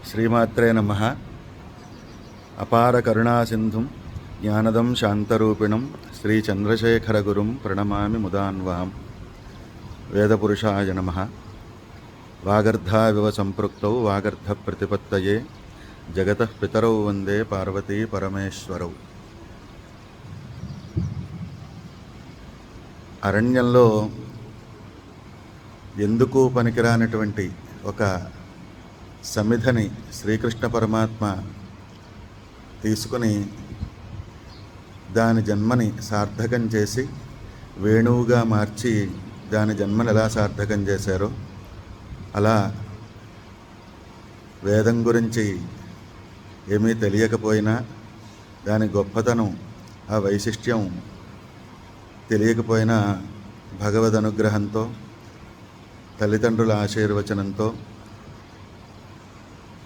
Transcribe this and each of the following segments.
శ్రీమాత్రే నమః. అపార కరుణాసింధుం జ్ఞానదం శాంతరూపిణం శ్రీ చంద్రశేఖరగురుం ప్రణమామి ముదాన్వహం. వేదపురుషాయ నమః. వాగర్ధావివ సంపృక్తౌ వాగర్ధ ప్రతిపత్తయే జగతః పితరౌ వందే పార్వతీ పరమేశ్వరౌ. అరణ్యంలో ఎందుకు పనికిరానటువంటి ఒక సమిధని శ్రీకృష్ణ పరమాత్మ తీసుకుని దాని జన్మని సార్థకం చేసి వేణువుగా మార్చి దాని జన్మని ఎలా సార్థకం చేశారో అలా వేదం గురించి ఏమీ తెలియకపోయినా దాని గొప్పతనం, ఆ వైశిష్ట్యం తెలియకపోయినా భగవద్ అనుగ్రహంతో, తల్లిదండ్రుల ఆశీర్వచనంతో,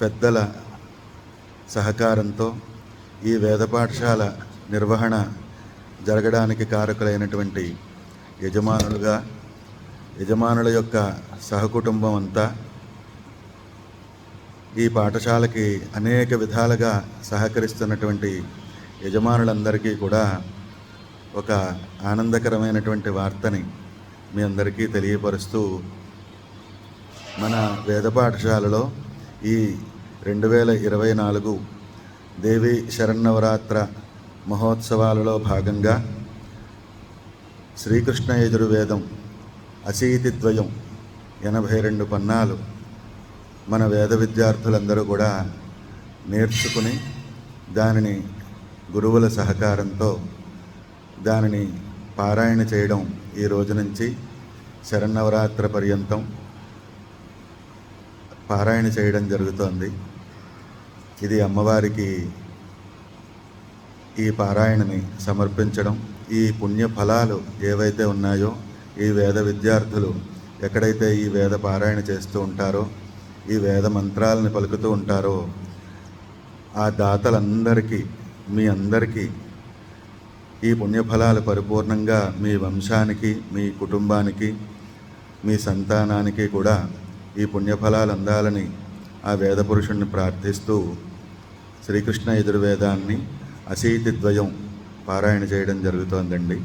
పెద్దల సహకారంతో ఈ వేద పాఠశాల నిర్వహణ జరగడానికి కారకులైనటువంటి యజమానుల యొక్క సహకుటుంబం అంతా ఈ పాఠశాలకి అనేక విధాలుగా సహకరిస్తున్నటువంటి యజమానులందరికీ కూడా ఒక ఆనందకరమైనటువంటి వార్తని మీ అందరికీ తెలియపరుస్తూ, మన వేద పాఠశాలలో ఈ 2024 దేవి శరన్నవరాత్ర మహోత్సవాలలో భాగంగా శ్రీకృష్ణ యజుర్వేదం అశీతిద్వయం 82 పన్నాలు మన వేద విద్యార్థులందరూ కూడా నేర్చుకుని దానిని గురువుల సహకారంతో దానిని పారాయణ చేయడం ఈ రోజు నుంచి శరన్నవరాత్ర పర్యంతం పారాయణ చేయడం జరుగుతోంది. ఇది అమ్మవారికి ఈ పారాయణని సమర్పించడం, ఈ పుణ్య ఫలాలు ఏవైతే ఉన్నాయో ఈ వేద విద్యార్థులు ఎక్కడైతే ఈ వేద పారాయణ చేస్తూ ఉంటారో, ఈ వేద మంత్రాలని పలుకుతూ ఉంటారో ఆ దాతలందరికీ, మీ అందరికీ ఈ పుణ్యఫలాలు పరిపూర్ణంగా మీ వంశానికి, మీ కుటుంబానికి, మీ సంతానానికి కూడా ఈ పుణ్యఫలాలు అందాలని ఆ వేద పురుషుణ్ణి ప్రార్థిస్తూ శ్రీకృష్ణ యజుర్వేదాన్ని అశీతిద్వయం పారాయణ చేయడం జరుగుతోందండి.